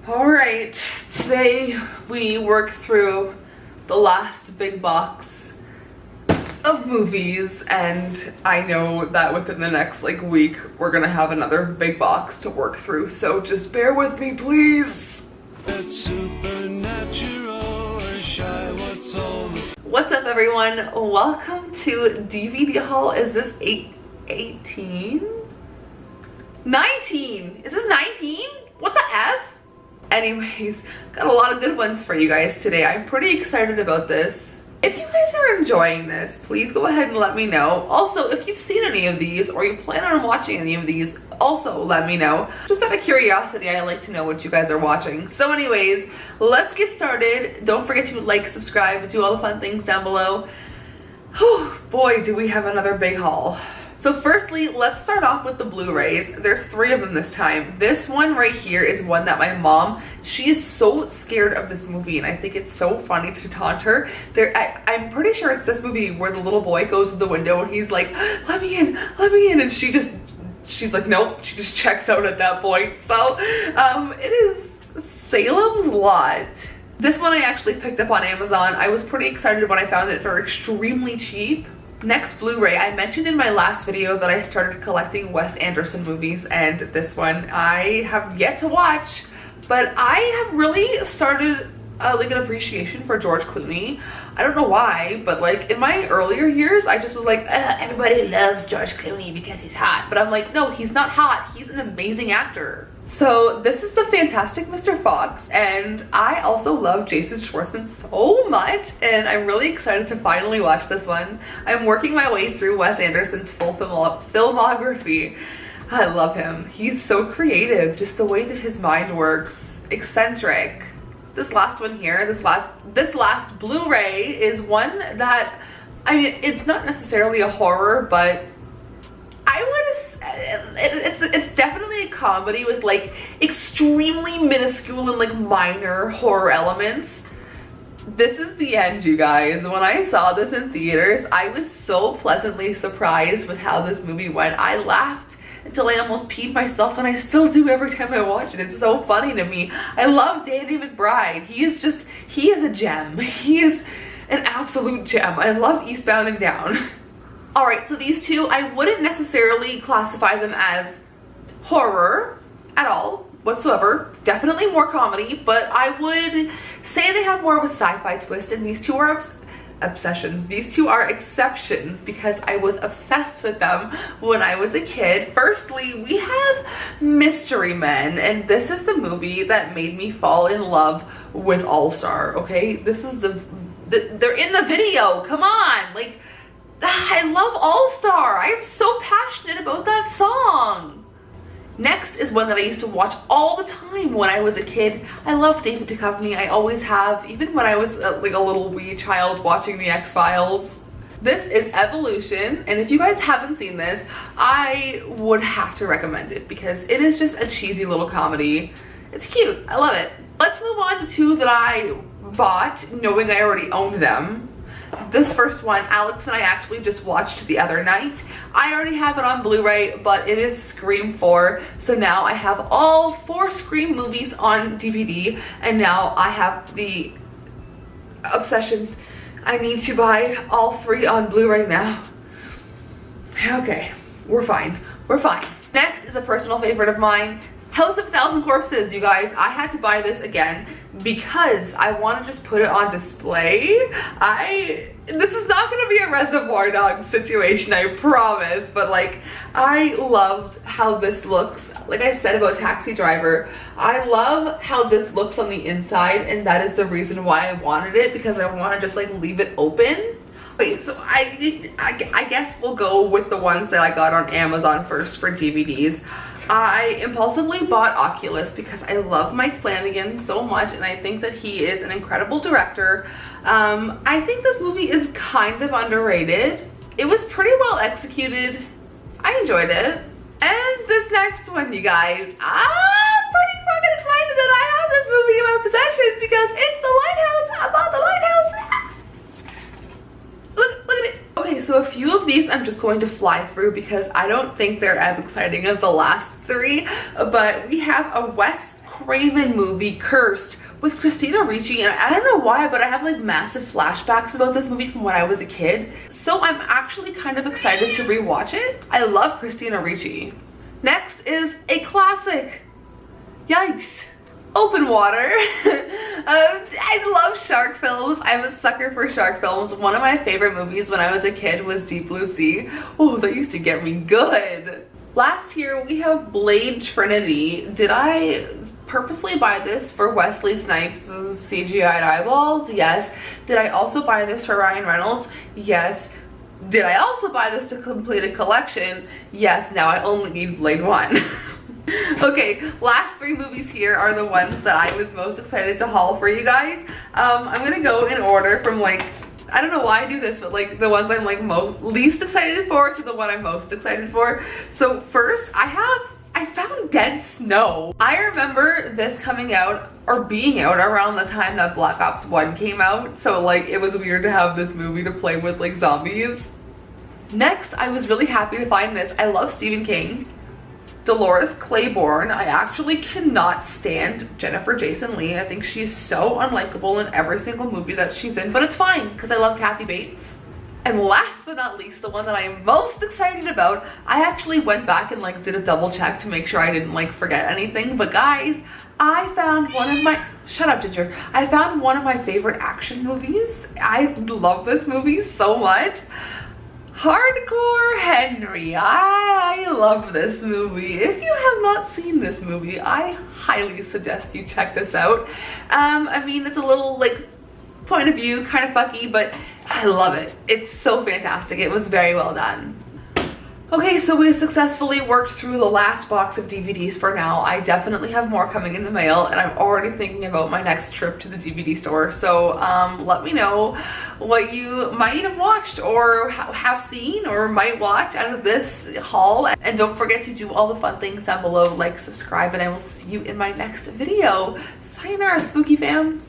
Alright, today we worked through the last big box of movies, and I know that within the next week we're gonna have another big box to work through, so just bear with me, please. What's up, everyone? Welcome to DVD haul. Is this 18? 19! Is this 19? What the F? Anyways, got a lot of good ones for you guys today. I'm pretty excited about this. If you guys are enjoying this, please go ahead and let me know. Also, if you've seen any of these or you plan on watching any of these, also let me know. Just out of curiosity, I like to know what you guys are watching. So anyways, let's get started. Don't forget to like, subscribe, do all the fun things down below. Whew, boy, do we have another big haul. So firstly, let's start off with the Blu-rays. There's 3 of them this time. This one right here is one that my mom, she is so scared of this movie, and I think it's so funny to taunt her. I'm pretty sure it's this movie where the little boy goes to the window and he's like, let me in, and she's like, nope, she just checks out at that point. So it is Salem's Lot. This one I actually picked up on Amazon. I was pretty excited when I found it for extremely cheap. Next Blu-ray, I mentioned in my last video that I started collecting Wes Anderson movies, and this one I have yet to watch, but I have really started an appreciation for George Clooney. I don't know why, but in my earlier years, I just was like, everybody loves George Clooney because he's hot. But I'm like, no, he's not hot. He's an amazing actor. So this is the Fantastic Mr. Fox, and I also love Jason Schwartzman so much, and I'm really excited to finally watch this one. I'm working my way through Wes Anderson's full filmography. I love him. He's so creative, just the way that his mind works. Eccentric. This last one here, this last Blu-ray is one that, I mean, it's not necessarily a horror, but I want to say it's definitely a comedy with extremely minuscule and minor horror elements. This is the end, you guys. When I saw this in theaters, I was so pleasantly surprised with how this movie went. I laughed until I almost peed myself, and I still do every time I watch it. It's so funny to me. I love Danny McBride. He is a gem. He is an absolute gem. I love Eastbound and Down. Alright, so these two, I wouldn't necessarily classify them as horror at all, whatsoever. Definitely more comedy, but I would say they have more of a sci-fi twist, and these two are obsessions. These two are exceptions because I was obsessed with them when I was a kid. Firstly, we have Mystery Men, and this is the movie that made me fall in love with All-Star, okay? This is they're in the video, come on! I love All-Star. I am so passionate about that song. Next is one that I used to watch all the time when I was a kid. I love David Duchovny. I always have, even when I was a little wee child watching the X-Files. This is Evolution, and if you guys haven't seen this, I would have to recommend it because it is just a cheesy little comedy. It's cute. I love it. Let's move on to 2 that I bought knowing I already owned them. This first one, Alex and I actually just watched the other night. I already have it on Blu-ray, but it is Scream 4. So now I have all 4 Scream movies on DVD, and now I have the obsession. I need to buy all 3 on Blu-ray now. Okay, we're fine. We're fine. Next is a personal favorite of mine, House of a Thousand Corpses, you guys. I had to buy this again because I want to just put it on display. This is not going to be a Reservoir Dogs situation, I promise, but I loved how this looks. Like I said about Taxi Driver, I love how this looks on the inside, and that is the reason why I wanted it, because I want to just leave it open. Wait, so I guess we'll go with the ones that I got on Amazon first for DVDs. I impulsively bought Oculus because I love Mike Flanagan so much, and I think that he is an incredible director. I think this movie is kind of underrated. It was pretty well executed. I enjoyed it. And this next one, you guys, I'm pretty fucking excited that I have this movie in my possession because it's The Lighthouse. I bought The Lighthouse. Look at it. Okay, so a few of these I'm just going to fly through because I don't think they're as exciting as the last 3, but we have a Wes Craven movie, Cursed, with Christina Ricci, and I don't know why, but I have like massive flashbacks about this movie from when I was a kid. So I'm actually kind of excited to rewatch it. I love Christina Ricci. Next is a classic. Yikes. Open Water. I love shark films. I'm a sucker for shark films. One of my favorite movies when I was a kid was Deep Blue Sea. Oh, that used to get me good. Last here we have Blade Trinity. Did I purposely buy this for Wesley Snipes' CGI'd eyeballs? Yes. Did I also buy this for Ryan Reynolds? Yes. Did I also buy this to complete a collection? Yes. Now I only need Blade 1. Okay, last 3 movies here are the ones that I was most excited to haul for you guys. I'm gonna go in order from like, I don't know why I do this, but like the ones I'm like least excited for to the one I'm most excited for. So first, I found Dead Snow. I remember this coming out or being out around the time that Black Ops 1 came out. So like it was weird to have this movie to play with like zombies. Next, I was really happy to find this. I love Stephen King. Dolores Claiborne. I actually cannot stand Jennifer Jason Leigh. I think she's so unlikable in every single movie that she's in, but it's fine because I love Kathy Bates. And last but not least, the one that I am most excited about, I actually went back and like did a double check to make sure I didn't like forget anything, but guys, I found one of my, shut up Ginger, I found one of my favorite action movies. I love this movie so much. Hardcore Henry. I love this movie. If you have not seen this movie, I highly suggest you check this out. I mean, it's a little like point of view, kind of fucky, but I love it. It's so fantastic. It was very well done. Okay, so we successfully worked through the last box of DVDs for now. I definitely have more coming in the mail, and I'm already thinking about my next trip to the DVD store. So let me know what you might have watched or have seen or might watch out of this haul. And don't forget to do all the fun things down below, like, subscribe, and I will see you in my next video. Sayonara, spooky fam.